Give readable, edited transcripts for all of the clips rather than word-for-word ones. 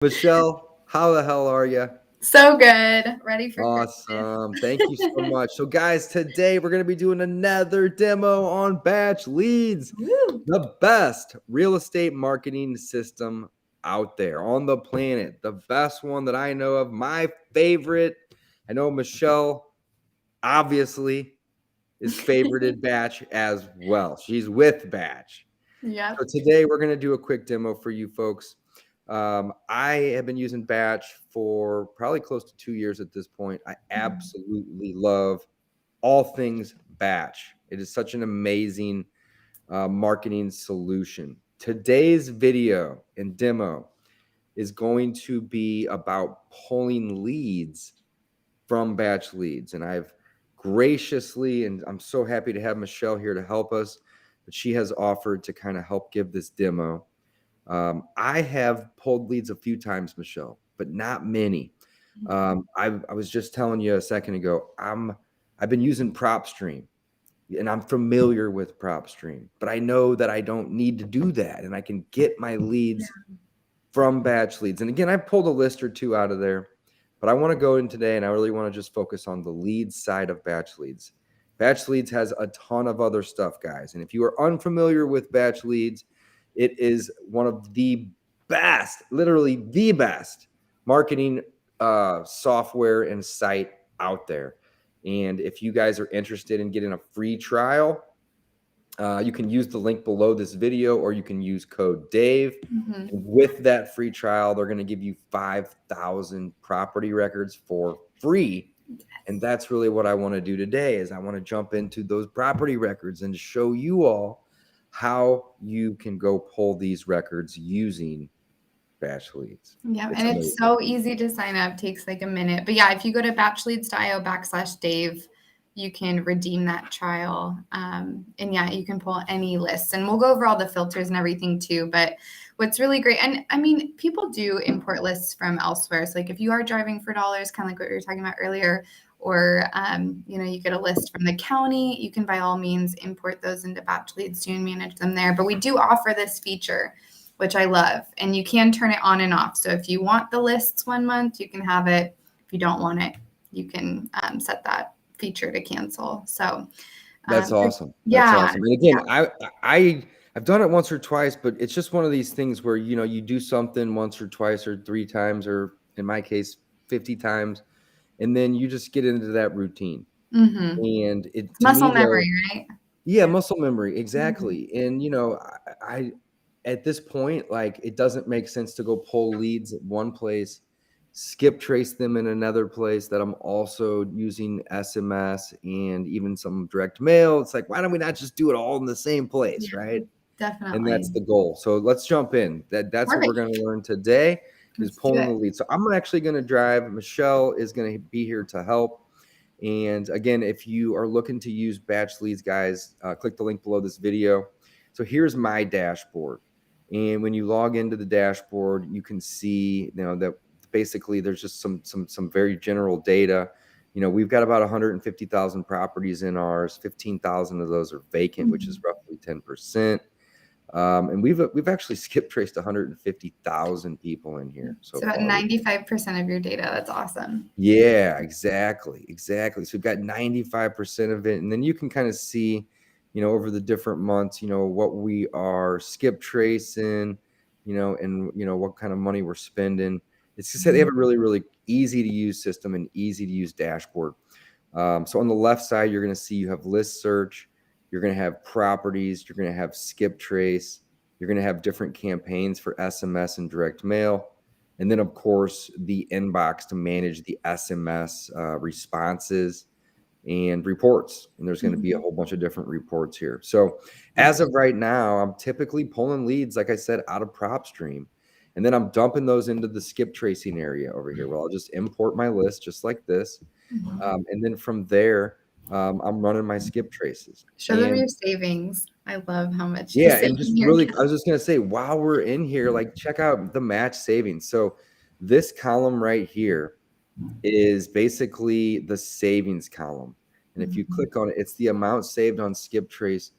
Mychelle, how the hell are you? So good. Ready for Christmas. Awesome. Thank you so much. So, guys, today we're going to be doing another demo on Batch Leads, Woo. the best real estate marketing system out there on the planet. The best one that I know of. My favorite. I know Mychelle obviously is favorited Batch as well. She's with Batch. Yep. So today we're going to do a quick demo for you folks. I have been using Batch for probably close to 2 years at this point. I absolutely love all things Batch. It is such an amazing marketing solution. Today's video and demo is going to be about pulling leads from Batch Leads. And I've graciously, and I'm so happy to have Mychelle here to help us, but she has offered to kind of help give this demo. I have pulled leads a few times, Mychelle, but not many. I was just telling you a second ago, I've been using PropStream and I'm familiar with PropStream, but I know that I don't need to do that. And I can get my leads from Batch Leads. And again, I pulled a list or two out of there, but I want to go in today and I really want to just focus on the leads side of Batch Leads. Batch Leads has a ton of other stuff, guys. And if you are unfamiliar with Batch Leads, it is one of the best, literally the best marketing software and site out there. And if you guys are interested in getting a free trial, you can use the link below this video, or you can use code Dave. And with that free trial, they're going to give you 5,000 property records for free. And that's really what I want to do today is I want to jump into those property records and show you all how you can go pull these records using Batch Leads. Yeah, and it's so easy to sign up. Takes like a minute. But yeah, if you go to batchleads.io/Dave, you can redeem that trial. And yeah, you can pull any lists. And we'll go over all the filters and everything too. But what's really great, and I mean, people do import lists from elsewhere. So like if you are driving for dollars, kind of like what we were talking about earlier, or you get a list from the county, you can by all means import those into Batch Leads too and manage them there. But we do offer this feature, which I love, and you can turn it on and off. So if you want the lists 1 month, you can have it. If you don't want it, you can set that feature to cancel. So that's awesome. Yeah. That's awesome. And again, I've done it once or twice, but it's just one of these things where, you do something once or twice or 3 times, or in my case, 50 times. And then you just get into that routine. And it's muscle memory, right? Yeah, muscle memory. Exactly. And, I at this point, like, it doesn't make sense to go pull leads at one place, skip trace them in another place that I'm also using SMS and even some direct mail. It's like, why don't we not just do it all in the same place, right? Definitely. And that's the goal. So let's jump in. That's Perfect. what we're going to learn today is pulling the lead. So I'm actually going to drive. Mychelle is going to be here to help. And again, if you are looking to use Batch Leads, guys, click the link below this video. So here's my dashboard. And when you log into the dashboard, you can see, that basically there's just some very general data. We've got about 150,000 properties in ours. 15,000 of those are vacant, which is roughly 10%. And we've actually skip traced 150,000 people in here. So about 95% of your data. That's awesome. Yeah, exactly. So we've got 95% of it. And then you can kind of see, over the different months, what we are skip tracing, and, what kind of money we're spending. It's just that they have a really, really easy to use system and easy to use dashboard. So on the left side, you're going to see you have list search. You're going to have properties. You're going to have skip trace. You're going to have different campaigns for SMS and direct mail. And then, of course, the inbox to manage the SMS responses and reports. And there's going to be a whole bunch of different reports here. So as of right now, I'm typically pulling leads, like I said, out of PropStream. And then I'm dumping those into the skip tracing area over here. Well, I'll just import my list just like this. And then from there, I'm running my skip traces. Show them your savings. I love how much. Yeah, and just really, I was just gonna say, while we're in here, like, check out the match savings. So this column right here is basically the savings column, and if you click on it, it's the amount saved on skip trace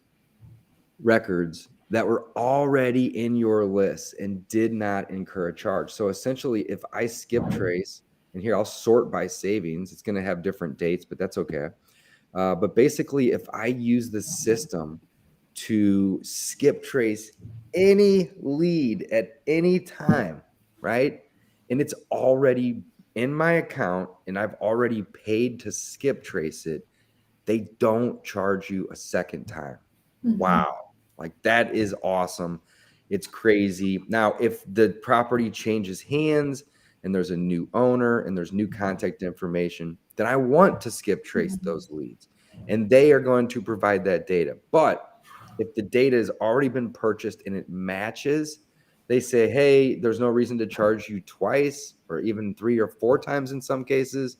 records that were already in your list and did not incur a charge. So essentially, if I skip trace, and here I'll sort by savings, it's going to have different dates, but that's okay. But basically, if I use the system to skip trace any lead at any time, right? And it's already in my account and I've already paid to skip trace it, they don't charge you a second time. Wow. Like that is awesome. It's crazy. Now, if the property changes hands and there's a new owner and there's new contact information, then I want to skip trace those leads and they are going to provide that data. But if the data has already been purchased and it matches, they say, hey, there's no reason to charge you twice or even 3 or 4 times in some cases.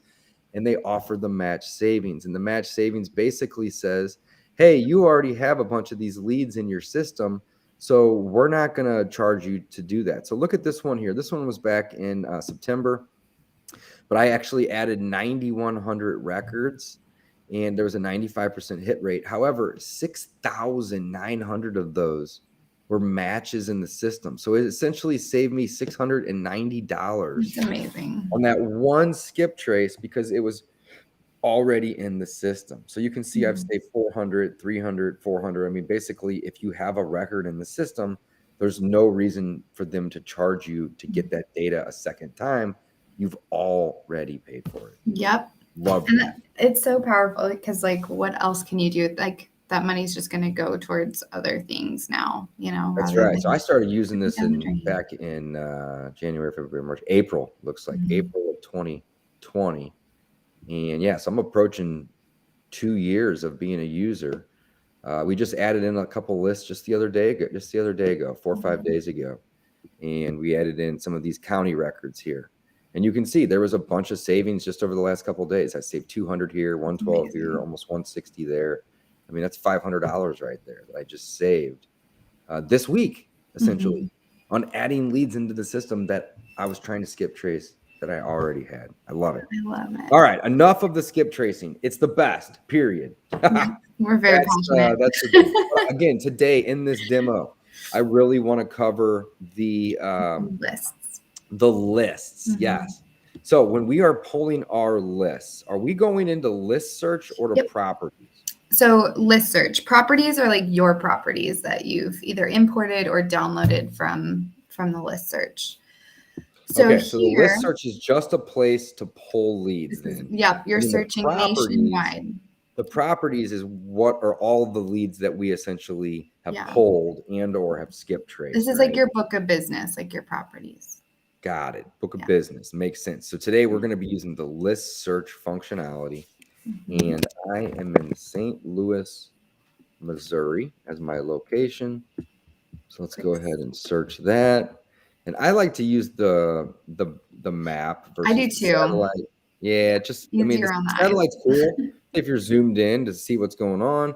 And they offer the match savings. And the match savings basically says, hey, you already have a bunch of these leads in your system, so we're not going to charge you to do that. So look at this one here. This one was back in September, but I actually added 9,100 records and there was a 95% hit rate. However, 6,900 of those were matches in the system. So it essentially saved me $690. That's amazing. On that one skip trace because it was already in the system. So you can see I've saved 400, 300, 400. I mean, basically, if you have a record in the system, there's no reason for them to charge you to get that data a second time. You've already paid for it. Yep. Love and that. It's so powerful because like what else can you do? Like that money's just going to go towards other things now, you know. That's right. So I started using this back in January, February, March, April, looks like April of 2020. And yes, I'm approaching 2 years of being a user. We just added in a couple lists just the other day ago, 4 or 5 days ago. And we added in some of these county records here. And you can see there was a bunch of savings just over the last couple of days. I saved 200 here, 112 here, almost 160 there. I mean, that's $500 right there that I just saved this week, essentially, on adding leads into the system that I was trying to skip trace that I already had. I love it. I love it. All right, enough of the skip tracing. It's the best, period. We're very passionate. Again, today in this demo, I really want to cover the lists. The lists, yes. So when we are pulling our lists, are we going into list search or to properties? So list search. Properties are like your properties that you've either imported or downloaded from the list search. So okay, so the list search is just a place to pull leads then. You're searching nationwide. The properties is what are all the leads that we essentially have pulled and or have skipped trace. This is like your book of business, like your properties. Got it. Book of business. Makes sense. So today we're going to be using the list search functionality. And I am in St. Louis, Missouri as my location. So let's go ahead and search that. And I like to use the map versus I do too. satellite. Yeah, just I mean the satellite's cool if you're zoomed in to see what's going on.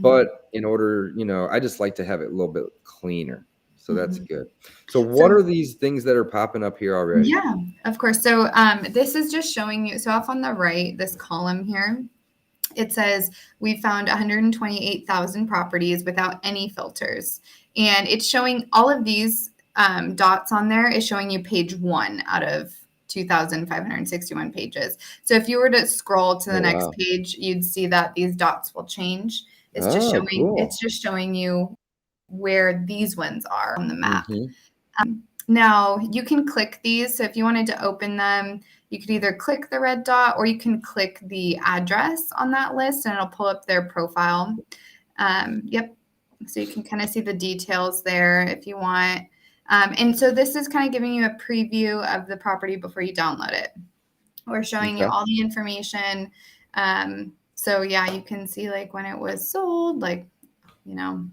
But in order, you know, I just like to have it a little bit cleaner. So that's good. So what are these things that are popping up here already? Yeah, of course. So this is just showing you. So off on the right, this column here, it says we found 128,000 properties without any filters. And it's showing all of these dots on there is showing you page 1 out of 2,561 pages. So if you were to scroll to the next page, you'd see that these dots will change. It's just showing. It's just showing you where these ones are on the map. Now you can click these. So if you wanted to open them, you could either click the red dot or you can click the address on that list and it'll pull up their profile. So you can kind of see the details there if you want. And so this is kind of giving you a preview of the property before you download it. We're showing you all the information. So yeah, you can see like when it was sold, like, you know,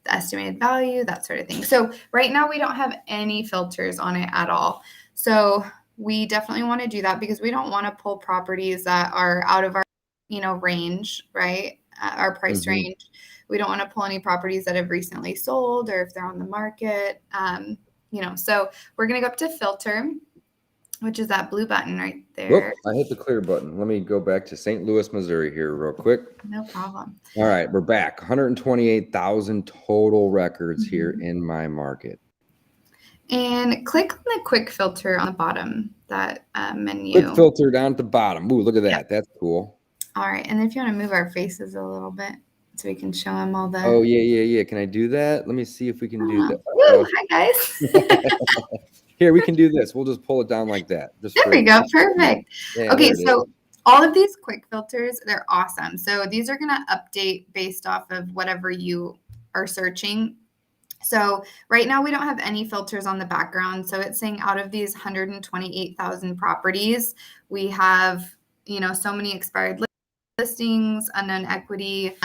the estimated value, that sort of thing. So right now we don't have any filters on it at all. So we definitely want to do that because we don't want to pull properties that are out of our, you know, range, right? Our price range. We don't want to pull any properties that have recently sold or if they're on the market, you know, so we're going to go up to filter which is that blue button right there. Whoop, I hit the clear button. Let me go back to St. Louis, Missouri here real quick. No problem. All right, we're back. 128,000 total records here in my market. And click on the quick filter on the bottom, that menu. Quick filter down at the bottom. Ooh, look at that. Yep. That's cool. All right, and if you want to move our faces a little bit so we can show them all the... Oh, yeah. Can I do that? Let me see if we can do that. Woo, hi, guys. Here, we can do this. We'll just pull it down like that. Just there we go. Perfect. Yeah, okay, so all of these quick filters, they're awesome. So these are going to update based off of whatever you are searching. So right now we don't have any filters on the background. So it's saying out of these 128,000 properties, we have, so many expired listings, unknown equity,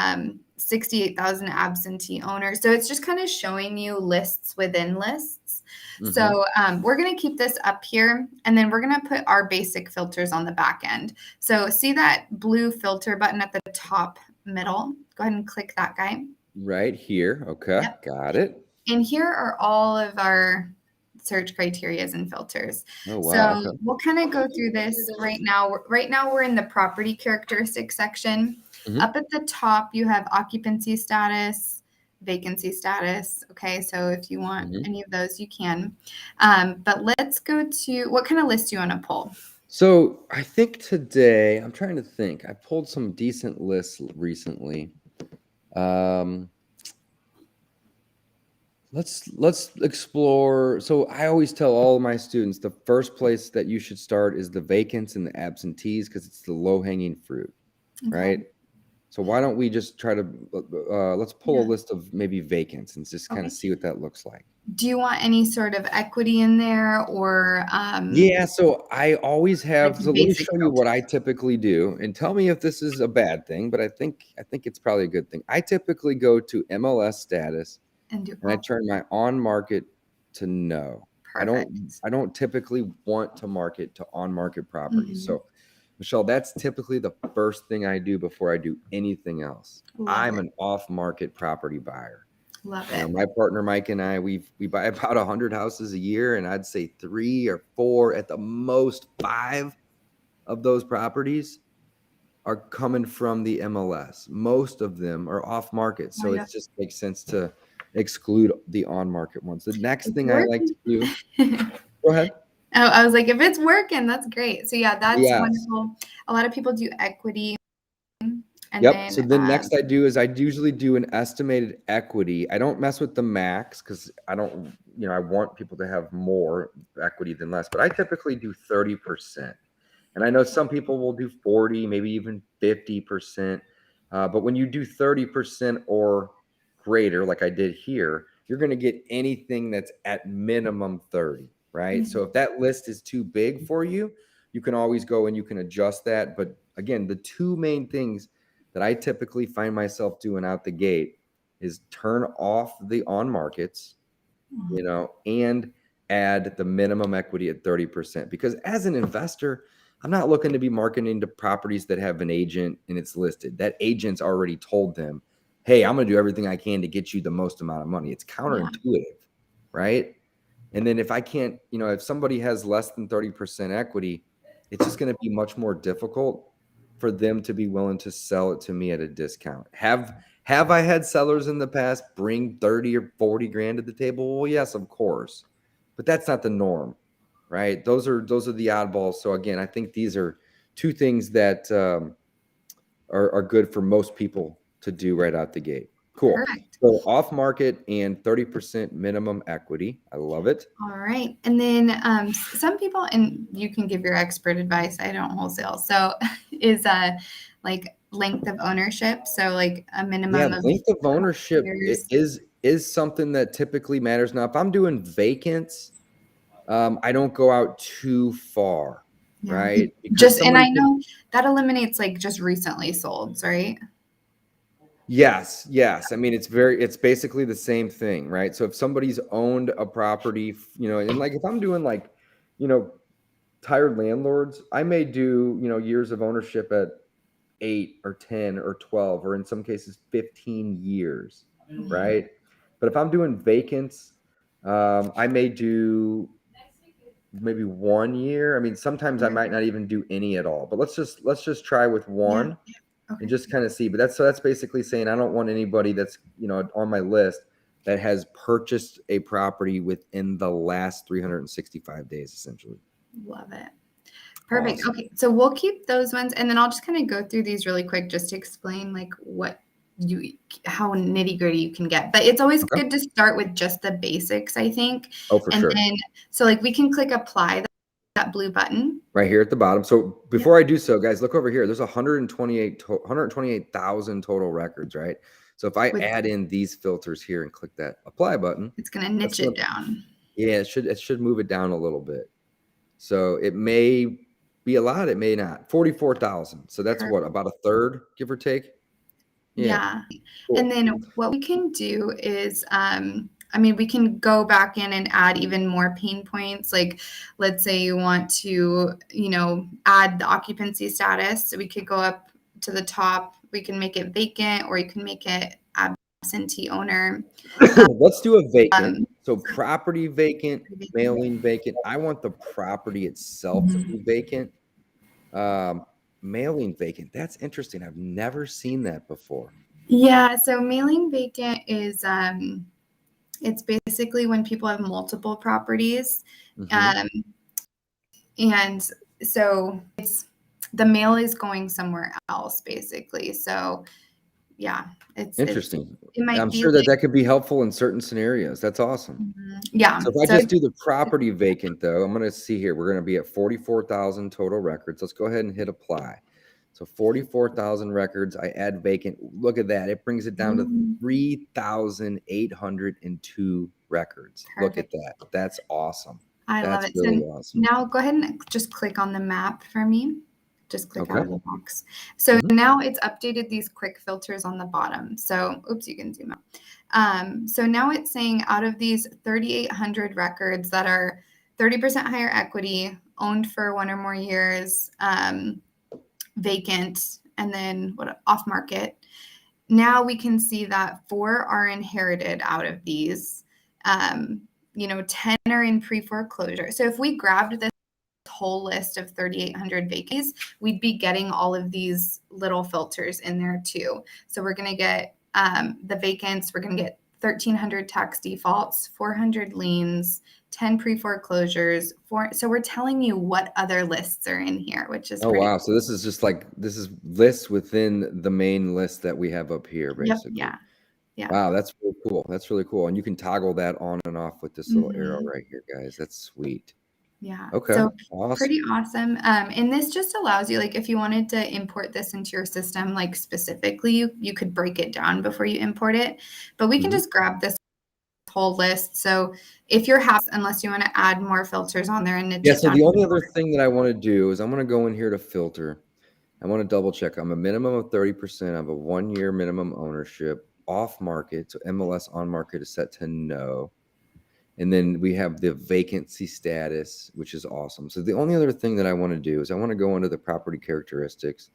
68,000 absentee owners. So it's just kind of showing you lists within lists. Mm-hmm. So we're going to keep this up here, and then we're going to put our basic filters on the back end. So see that blue filter button at the top middle? Go ahead and click that guy. Right here. Okay. Yep. Got it. And here are all of our search criterias and filters. Oh, wow. So we'll kind of go through this right now. Right now we're in the property characteristics section. Mm-hmm. Up at the top, you have occupancy status, vacancy status. Okay, so if you want any of those, you can. But let's go to, what kind of list do you want to pull? So I think today, I'm trying to think. I pulled some decent lists recently. Let's explore. So I always tell all of my students, the first place that you should start is the vacants and the absentees, because it's the low-hanging fruit, right? So why don't we just try to, let's pull a list of maybe vacants and just kind of see what that looks like. Do you want any sort of equity in there, or? Yeah, so I always have, so let me show you what I typically do, and tell me if this is a bad thing, but I think it's probably a good thing. I typically go to MLS status, and I turn my on market to no. Perfect. I don't typically want to market to on market properties. So Mychelle, that's typically the first thing I do before I do anything else. I'm an off market property buyer. Love it. My partner Mike and I, we buy about 100 houses a year, and I'd say 3 or 4 at the most 5 of those properties are coming from the MLS. Most of them are off market, so it just makes sense to exclude the on market ones. The next thing I like to do, go ahead. Oh, I was like, if it's working, that's great. So yeah, that's wonderful. A lot of people do equity. And so then next I do is I usually do an estimated equity. I don't mess with the max because I don't, I want people to have more equity than less, but I typically do 30%. And I know some people will do 40, maybe even 50%. But when you do 30% or greater, like I did here, you're going to get anything that's at minimum 30, right? So if that list is too big for you, you can always go and you can adjust that. But again, the two main things that I typically find myself doing out the gate is turn off the on markets, and add the minimum equity at 30%. Because as an investor, I'm not looking to be marketing to properties that have an agent and it's listed. That agent's already told them, hey, I'm going to do everything I can to get you the most amount of money. It's counterintuitive, right? And then if I can't, if somebody has less than 30% equity, it's just going to be much more difficult for them to be willing to sell it to me at a discount. Have I had sellers in the past bring 30 or 40 grand to the table? Well, yes, of course, but that's not the norm, right? Those are the oddballs. So again, I think these are two things that are good for most people to do right out the gate. Cool. Perfect. So off market and 30% minimum equity. I love it. All right. And then some people, and you can give your expert advice, I don't wholesale. So is like length of ownership. So like a minimum of length of ownership is something that typically matters. Now, if I'm doing vacants, I don't go out too far, right? And I know that eliminates like just recently solds, right? Yes. I mean, it's basically the same thing, right? So if somebody's owned a property, and like if I'm doing like, tired landlords, I may do, years of ownership at 8 or 10 or 12, or in some cases 15 years, right? But if I'm doing vacants, I may do, maybe 1 year. I mean, sometimes I might not even do any at all, but let's just try with one and just kind of see. But that's basically saying I don't want anybody that's, you know, on my list that has purchased a property within the last 365 days, essentially. Love it. Perfect. Awesome. Okay, so we'll keep those ones, and then I'll just kind of go through these really quick just to explain like how nitty gritty you can get. But it's always good to start with just the basics, I think. Oh, for sure. Then, so like we can click apply, that blue button right here at the bottom. So before I do so, guys, look over here. There's 128,000 total records, right? So if I add in these filters here and click that apply button, it's going to niche it down. Yeah, it should move it down a little bit. So it may be a lot, it may not. 44,000. So that's what, about a third, give or take? Yeah. Cool. And then what we can do is, I mean, we can go back in and add even more pain points. Like, let's say you want to, you know, add the occupancy status. So we could go up to the top. We can make it vacant, or you can make it absentee owner. Let's do a vacant. So property vacant, mailing vacant. I want the property itself to be vacant. Mailing vacant. That's interesting. I've never seen that before. Yeah. So mailing vacant is, it's basically when people have multiple properties. And so it's, the mail is going somewhere else, basically. So yeah, it's interesting. I'm sure that could be helpful in certain scenarios. That's awesome. Yeah. So if I just do the property vacant, though, I'm going to see here, we're going to be at 44,000 total records. Let's go ahead and hit apply. So 44,000 records. I add vacant. Look at that. It brings it down to 3,802 records. Perfect. Look at that. That's awesome. I love it. Really awesome. Now go ahead and just click on the map for me. Just click out of the box. So now it's updated these quick filters on the bottom. So, oops, you can zoom out. So now it's saying out of these 3,800 records that are 30% higher equity, owned for 1 or more years, vacant, and then off market. Now we can see that 4 are inherited out of these. 10 are in pre-foreclosure. So if we grabbed this whole list of 3,800 vacancies, we'd be getting all of these little filters in there too. So we're going to get the vacants, we're going to get 1,300 tax defaults, 400 liens, 10 pre-foreclosures. So we're telling you what other lists are in here, which is wow. Cool. So this is just like, this is lists within the main list that we have up here, basically. Yep, yeah. Wow, that's really cool. That's really cool. And you can toggle that on and off with this little arrow right here, guys. That's sweet. Yeah. Okay. So awesome. Pretty awesome. And this just allows you, like, if you wanted to import this into your system, like specifically, you could break it down before you import it. But we can just grab this whole list. So if you're happy, unless you want to add more filters on there, and so the only other thing that I want to do is I'm going to go in here to filter. I want to double check. I'm a minimum of 30%. I have a 1-year minimum ownership. Off market, so MLS on market is set to no. And then we have the vacancy status, which is awesome. So the only other thing that I want to do is I want to go into the property characteristics,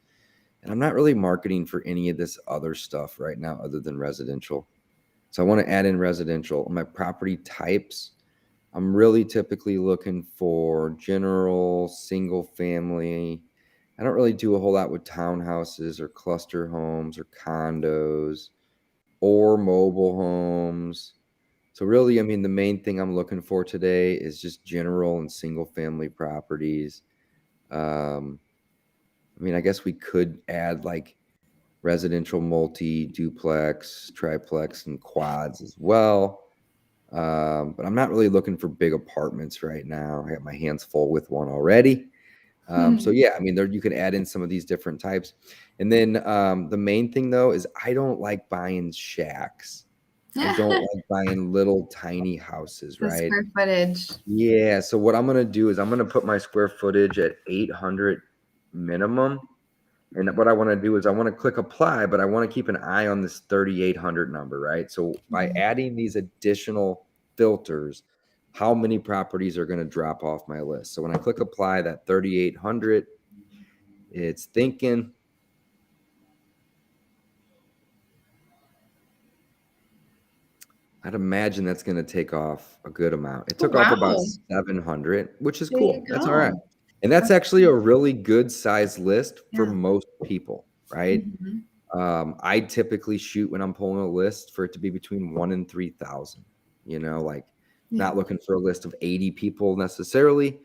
and I'm not really marketing for any of this other stuff right now other than residential. So I want to add in residential. My property types, I'm really typically looking for general, single family. I don't really do a whole lot with townhouses or cluster homes or condos or mobile homes. So really, I mean, the main thing I'm looking for today is just general and single family properties. I mean, I guess we could add like residential, multi, duplex, triplex, and quads as well. But I'm not really looking for big apartments right now. I got my hands full with one already. So yeah, I mean, you can add in some of these different types. And then the main thing though is I don't like buying shacks. I don't like buying little tiny houses, right? Square footage. Yeah. So what I'm going to do is I'm going to put my square footage at 800 minimum. And what I want to do is I want to click apply, but I want to keep an eye on this 3,800 number, right? So by adding these additional filters, how many properties are going to drop off my list? So when I click apply, that 3,800, it's thinking. I'd imagine that's going to take off a good amount. It Oh, took off about wow. 700, which is There you cool. That's all right. go. And that's actually a really good size list for Yeah. most people, right? Mhm. I typically shoot when I'm pulling a list for it to be between 1 and 3,000, like Yeah. not looking for a list of 80 people necessarily.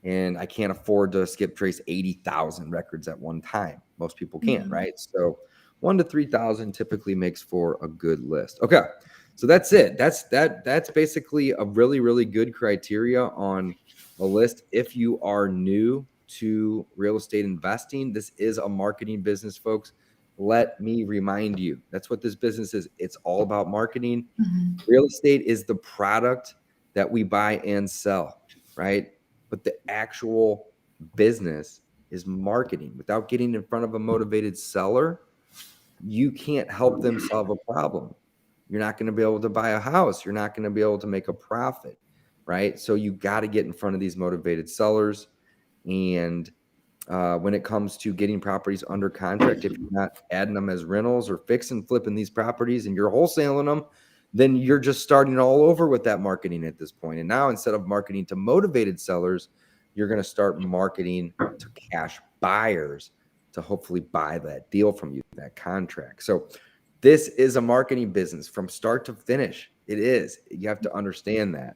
And I can't afford to skip trace 80,000 records at one time. Most people can't, Mhm. right? So 1 to 3,000 typically makes for a good list. Okay. So that's it. That's basically a really, really good criteria on a list. If you are new to real estate investing, this is a marketing business, folks. Let me remind you, that's what this business is. It's all about marketing. Mhm. Real estate is the product that we buy and sell, right? But the actual business is marketing. Without getting in front of a motivated seller, you can't help them solve a problem. You're not going to be able to buy a house. You're not going to be able to make a profit, right? So you got to get in front of these motivated sellers. And when it comes to getting properties under contract, if you're not adding them as rentals or fixing, flipping these properties and you're wholesaling them, then you're just starting all over with that marketing at this point. And now instead of marketing to motivated sellers, you're going to start marketing to cash buyers to hopefully buy that deal from you, that contract. So this is a marketing business from start to finish. It is. You have to understand that.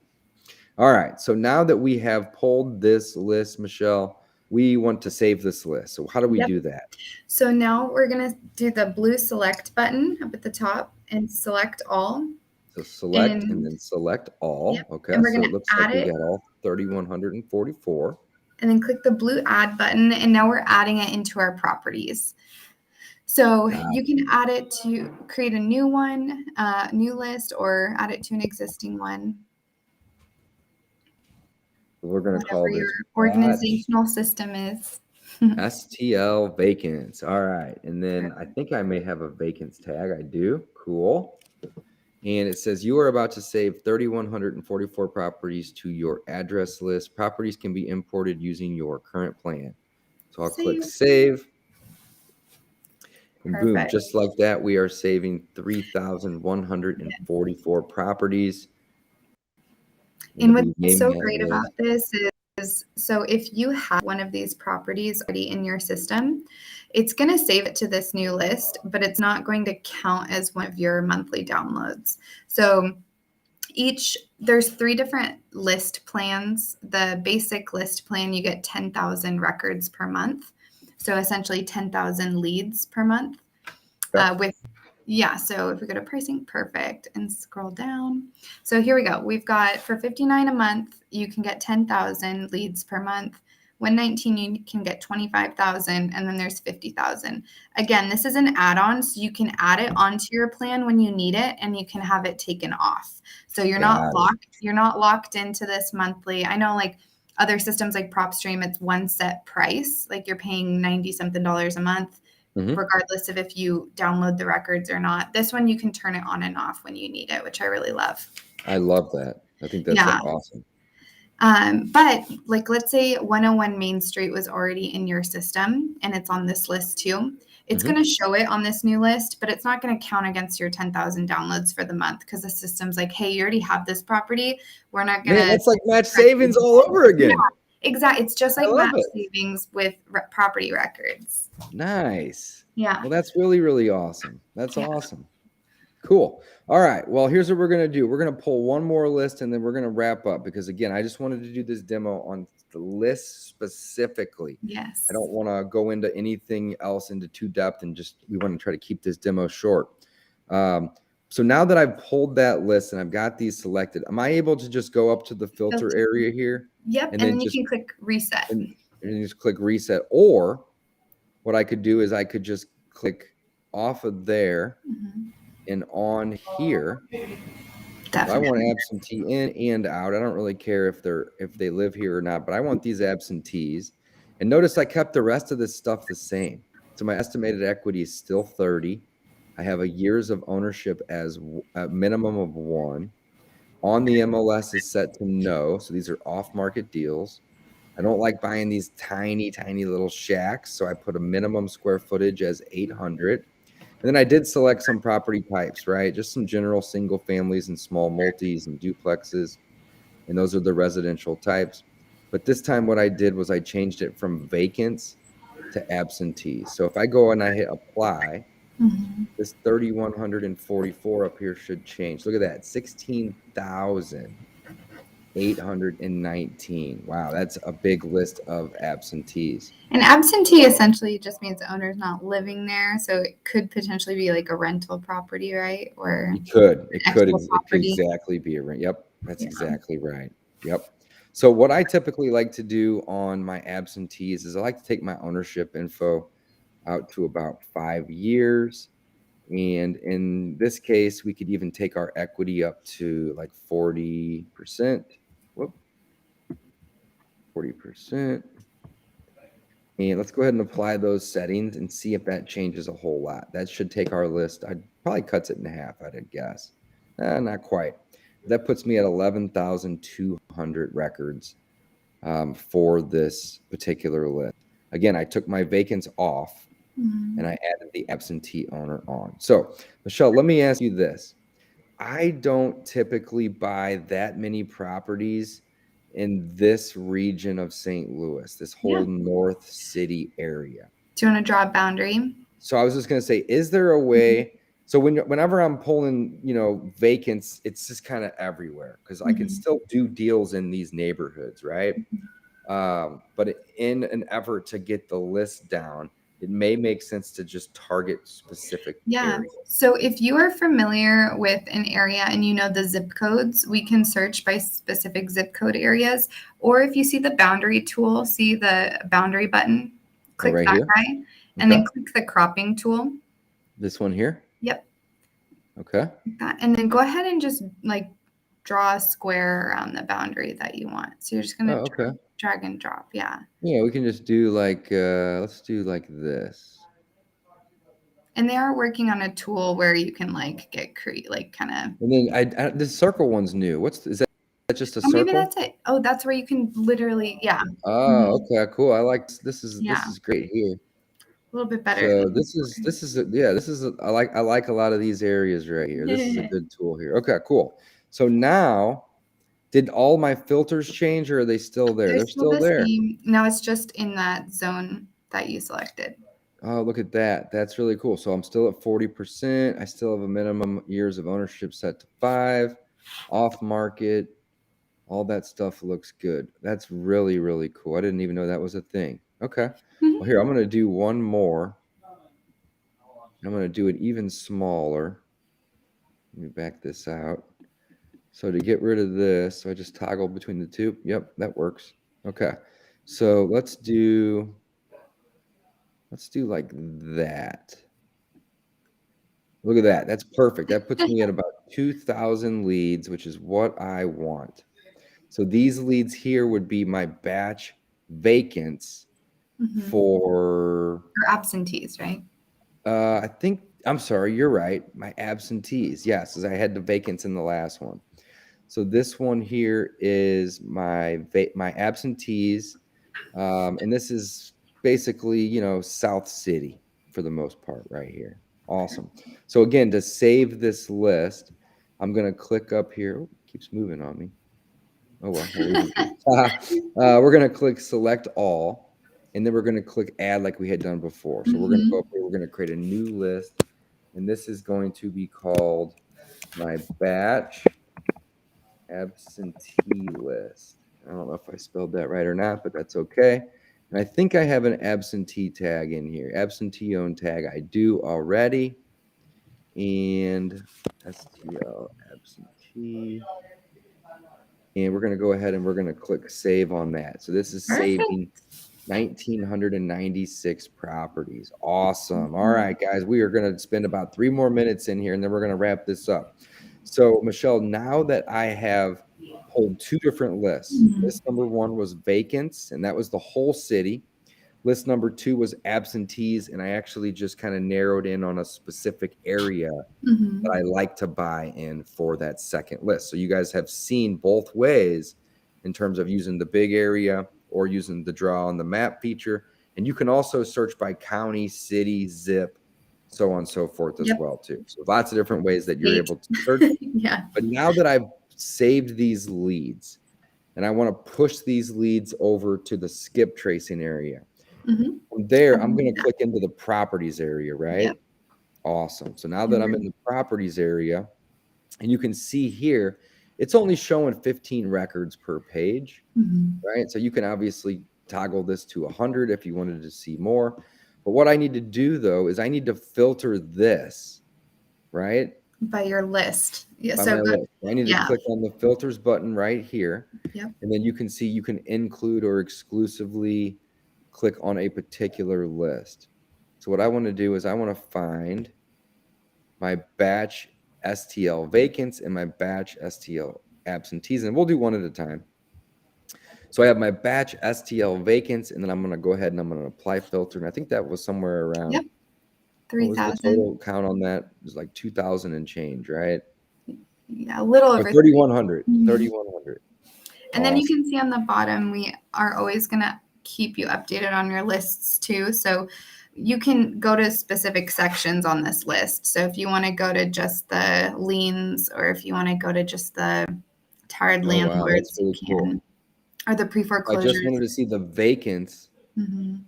All right. So now that we have pulled this list, Mychelle, we want to save this list. So how do we Yep. do that? So now we're going to do the blue select button up at the top and select all. So select and then select all. Yep. Okay. And we're So going it to looks like add we it got all 3,144. and then click the blue add button. And now we're adding it into our properties. So you can add it to create a new one, new list, or add it to an existing one. We're going to call Whatever your this organizational system is. STL vacants. All right. And then I think I may have a vacants tag. I do. Cool. And it says you are about to save 3,144 properties to your address list. Properties can be imported using your current plan. So I'll click save. And boom, Perfect. just like that, we are saving 3,144 properties. And what's so great about this is, so if you have one of these properties already in your system, it's going to save it to this new list, but it's not going to count as one of your monthly downloads. So there's 3 different list plans. The basic list plan, you get 10,000 records per month. So essentially 10,000 leads per month. So if we go to pricing, perfect, and scroll down. So here we go. We've got for $59 a month, you can get 10,000 leads per month. 119, you can get 25,000, and then there's 50,000. Again, this is an add-on, so you can add it onto your plan when you need it, and you can have it taken off. So you're not locked into this monthly. I know like other systems like PropStream, it's one set price, like you're paying $90-something a month. Regardless of if you download the records or not. This one, you can turn it on and off when you need it, which I really love. I love that. I think that's awesome. But like, let's say 101 Main Street was already in your system and it's on this list too. It's going to show it on this new list, but it's not going to count against your 10,000 downloads for the month because the system's like, hey, you already have this property. We're not going to. That's like match savings all over again. Yeah, exactly. It's just like match savings with property records. Nice. Yeah. Well, that's really, really awesome. That's awesome. Cool. All right. Well, here's what we're going to do. We're going to pull one more list and then we're going to wrap up because, again, I just wanted to do this demo on the list specifically. Yes. I don't want to go into anything else into too depth and we want to try to keep this demo short. So now that I've pulled that list and I've got these selected, am I able to just go up to the filter area here? Yep. And then you can click reset. And just click reset. Or what I could do is I could just click off of there and on here. I want absentee in and out. I don't really care if they live here or not, but I want these absentees. And notice I kept the rest of this stuff the same. So my estimated equity is still 30. I have a years of ownership as a minimum of 1. On the MLS is set to no. So these are off-market deals. I don't like buying these tiny, tiny little shacks. So I put a minimum square footage as 800. And then I did select some property types, right? Just some general single families and small multis and duplexes. And those are the residential types. But this time what I did was I changed it from vacants to absentees. So if I go and I hit apply, this 3,144 up here should change. Look at that, 16,819. Wow, that's a big list of absentees. And absentee essentially just means the owner's not living there, so it could potentially be like a rental property, right? Or It could extra property. exactly be a rent. Yep, that's Yeah. exactly right. Yep. So what I typically like to do on my absentees is I like to take my ownership info out to about 5 years. And in this case, we could even take our equity up to like 40%. Whoop, 40%. And let's go ahead and apply those settings and see if that changes a whole lot. That should take our list. I'd probably cuts it in half, I'd guess. Not quite. That puts me at 11,200 records for this particular list. Again, I took my vacants off and I added the absentee owner on. So, Mychelle, let me ask you this. I don't typically buy that many properties in this region of St. Louis, this whole North City area. Do you want to draw a boundary? So I was just going to say, is there a way? So whenever I'm pulling, vacants, it's just kind of everywhere because I can still do deals in these neighborhoods, right? But in an effort to get the list down, it may make sense to just target specific areas. So if you are familiar with an area and you know the zip codes, we can search by specific zip code areas. Or if you see the boundary tool, see the boundary button, click right that here? guy, and then click the cropping tool. This one here? Yep. Okay. And then go ahead and just like draw a square around the boundary that you want. So you're just going to drag and drop. Yeah. Yeah, we can just do like, let's do like this. And they are working on a tool where you can like get kind of. And then this circle one's new. Is that just a circle? Maybe that's it. Oh, that's where you can literally, Oh, okay, cool. I like this is great here. A little bit better. So this is I like a lot of these areas right here. This is a good tool here. Okay, cool. So now, did all my filters change or are they still there? They're still there. Same. Now it's just in that zone that you selected. Oh, look at that. That's really cool. So I'm still at 40%. I still have a minimum years of ownership set to 5. Off market. All that stuff looks good. That's really, really cool. I didn't even know that was a thing. Okay. Well, here, I'm going to do one more. I'm going to do it even smaller. Let me back this out. So to get rid of this, so I just toggle between the two. Yep, that works. Okay. So let's do like that. Look at that. That's perfect. That puts me at about 2,000 leads, which is what I want. So these leads here would be my batch vacants for absentees, right? I'm sorry, you're right. My absentees. Yes, as I had the vacants in the last one. So this one here is my absentees. And this is basically, South City for the most part right here. Awesome. So again, to save this list, I'm going to click up here. Oh, it keeps moving on me. Oh, well. We're going to click select all, and then we're going to click add like we had done before. So we're going to go up here. We're going to create a new list, and this is going to be called my batch absentee list. I don't know if I spelled that right or not, but that's okay. And I think I have an absentee tag in here. Absentee owned tag I do already. And STL absentee. And we're going to go ahead and we're going to click save on that. So this is saving 1,996 properties. Awesome. All right, guys, we are going to spend about 3 more minutes in here and then we're going to wrap this up. So Mychelle, now that I have pulled 2 different lists, list number 1 was vacants, and that was the whole city. List number 2 was absentees, and I actually just kind of narrowed in on a specific area that I like to buy in for that second list. So you guys have seen both ways in terms of using the big area or using the draw on the map feature. And you can also search by county, city, zip, so on and so forth as Yep. well too. So lots of different ways that you're State. able to search. Yeah. But now that I've saved these leads and I want to push these leads over to the skip tracing area, Mhm. from there, I'm do going to that. click into the properties area, right? Yep. Awesome. So now that I'm Mhm. in the properties area, and you can see here, it's only showing 15 records per page, Mhm. right? So you can obviously toggle this to 100 if you wanted to see more. But what I need to do though is I need to filter this, right? By your list. Yeah. By So my go. list. I need to Yeah. click on the filters button right here. Yep. And then you can see you can include or exclusively click on a particular list. So what I want to do is I want to find my batch STL vacants and my batch STL absentees, and we'll do one at a time. So I have my batch STL vacants, and then I'm going to go ahead and I'm going to apply filter. And I think that was somewhere around, Yep. what was the 3,000. total count on that? It was like 2,000 and change, right? Yeah, a little Or over 3,100. Mhm. 3,100. And then you can see on the bottom, we are always going to keep you updated on your lists too. So you can go to specific sections on this list. So if you want to go to just the liens, or if you want to go to just the tired Oh, wow. That's landlords, really you can, cool. or the I pre-foreclosures. just wanted to see the vacants, Mhm.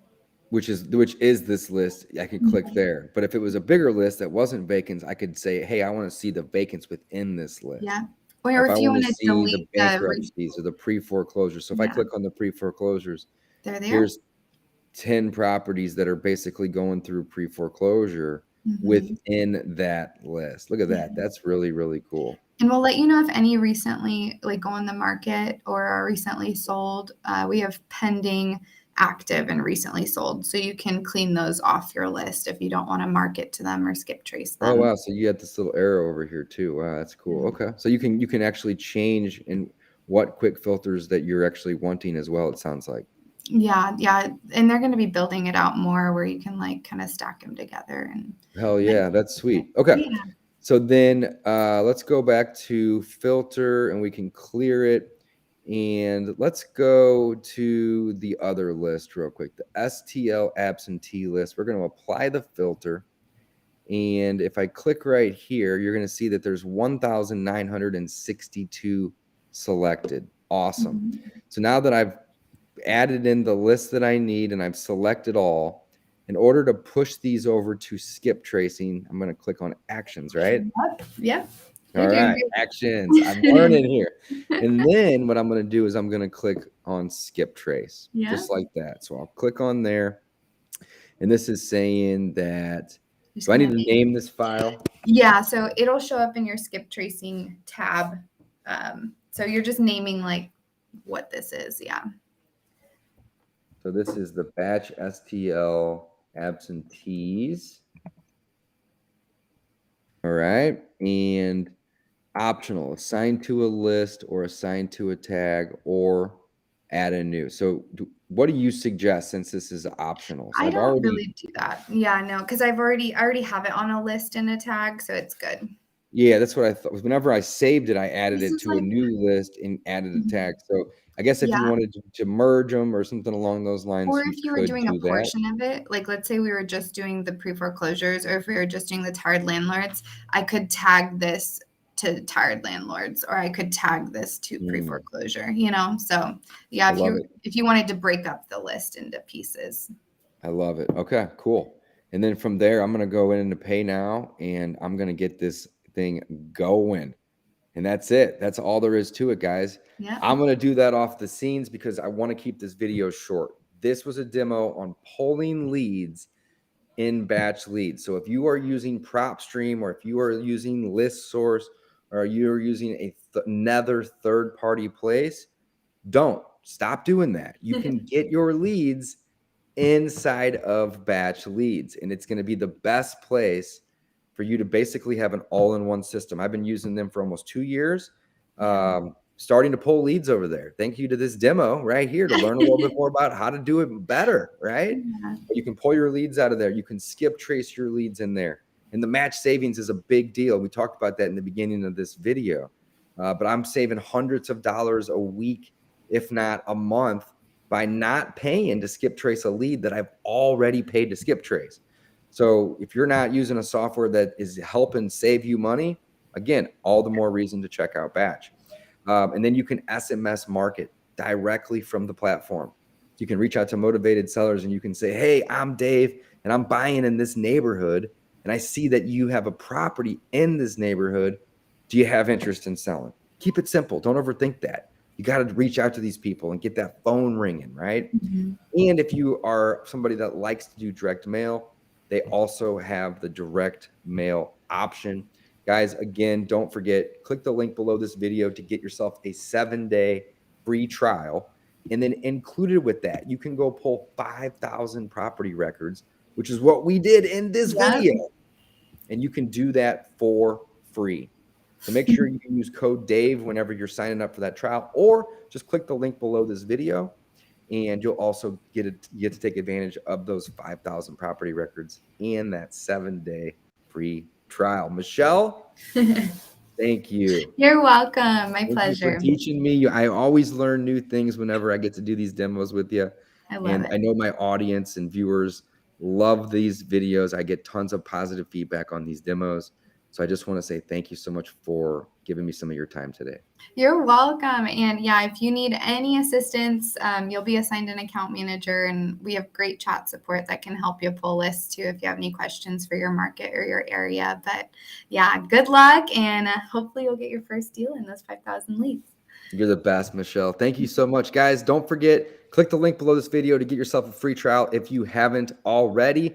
which is this list. I could click there. But if it was a bigger list that wasn't vacants, I could say, hey, I want to see the vacants within this list. Yeah. Or Or if I if you want want to to see the delete bankruptcies or the pre-foreclosures. So if I Yeah. click on the pre-foreclosures, there they are. here's 10 properties that are basically going through pre-foreclosure Mhm. within that list. Look at that. Yeah. That's really, really cool. And we'll let you know if any recently go on the market or are recently sold. We have pending, active, and recently sold. So you can clean those off your list if you don't want to market to them or skip trace them. Oh, wow. So you got this little arrow over here too. Wow, that's cool. Yeah. Okay. So you can actually change in what quick filters that you're actually wanting as well, it sounds like. Yeah, yeah. And they're going to be building it out more where you can kind of stack them together. And Hell yeah, that's sweet. Okay. yeah. So then let's go back to filter and we can clear it. And let's go to the other list real quick, the STL absentee list. We're going to apply the filter. And if I click right here, you're going to see that there's 1,962 selected. Awesome. Mhm. So now that I've added in the list that I need and I've selected all, in order to push these over to skip tracing, I'm going to click on actions, right? Yep. All right, actions. I'm learning here. And then what I'm going to do is I'm going to click on skip trace, Yeah. just like that. So I'll click on there. And this is saying that, do I need to name this file? Yeah, so it'll show up in your skip tracing tab. So you're just naming what this is. Yeah. So this is the batch STL absentees. All right. And optional, assign to a list or assign to a tag or add a new. So what do you suggest since this is optional? So I I've don't already really do that. Yeah, no, because I already have it on a list and a tag, so it's good. Yeah, that's what I thought. Whenever I saved it, I added This it is to a new list and added a Mhm. tag. So I guess if you Yeah. wanted to merge them or something along those lines, Or you if you were could doing a do that. portion of it, let's say we were just doing the pre-foreclosures, or if we were just doing the tired landlords, I could tag this to tired landlords, or I could tag this to pre-foreclosure, So yeah, I love it. if you wanted to break up the list into pieces. I love it. Okay, cool. And then from there, I'm going to go into pay now and I'm going to get this thing going. And that's it. That's all there is to it, guys. Yeah. I'm going to do that off the scenes because I want to keep this video short. This was a demo on pulling leads in batch leads. So if you are using PropStream or if you are using List Source or you're using another third-party place, don't stop doing that. You can get your leads inside of batch leads, and it's going to be the best place for you to basically have an all-in-one system. I've been using them for almost 2 years, starting to pull leads over there. Thank you to this demo right here to learn a little bit more about how to do it better, right? Yeah. But you can pull your leads out of there. You can skip trace your leads in there. And the match savings is a big deal. We talked about that in the beginning of this video. But I'm saving hundreds of dollars a week, if not a month, by not paying to skip trace a lead that I've already paid to skip trace. So if you're not using a software that is helping save you money, again, all the more reason to check out Batch. And then you can SMS market directly from the platform. You can reach out to motivated sellers and you can say, hey, I'm Dave and I'm buying in this neighborhood. And I see that you have a property in this neighborhood. Do you have interest in selling? Keep it simple. Don't overthink that. You got to reach out to these people and get that phone ringing, right? Mm-hmm. And if you are somebody that likes to do direct mail, they also have the direct mail option. Guys, again, don't forget, click the link below this video to get yourself a 7-day free trial. And then included with that, you can go pull 5,000 property records, which is what we did in this video. And you can do that for free. So make sure you use code Dave whenever you're signing up for that trial, or just click the link below this video. And you'll also get to take advantage of those 5,000 property records and that 7-day free trial. Mychelle, thank you. You're welcome. My Thank pleasure. you for teaching me. I always learn new things whenever I get to do these demos with you. I love it. I know my audience and viewers love these videos. I get tons of positive feedback on these demos. So I just want to say thank you so much for giving me some of your time today. You're welcome. And yeah, if you need any assistance, you'll be assigned an account manager, and we have great chat support that can help you pull lists too if you have any questions for your market or your area. But yeah, good luck, and hopefully you'll get your first deal in those 5,000 leads. You're the best, Mychelle. Thank you so much, guys. Don't forget, click the link below this video to get yourself a free trial if you haven't already.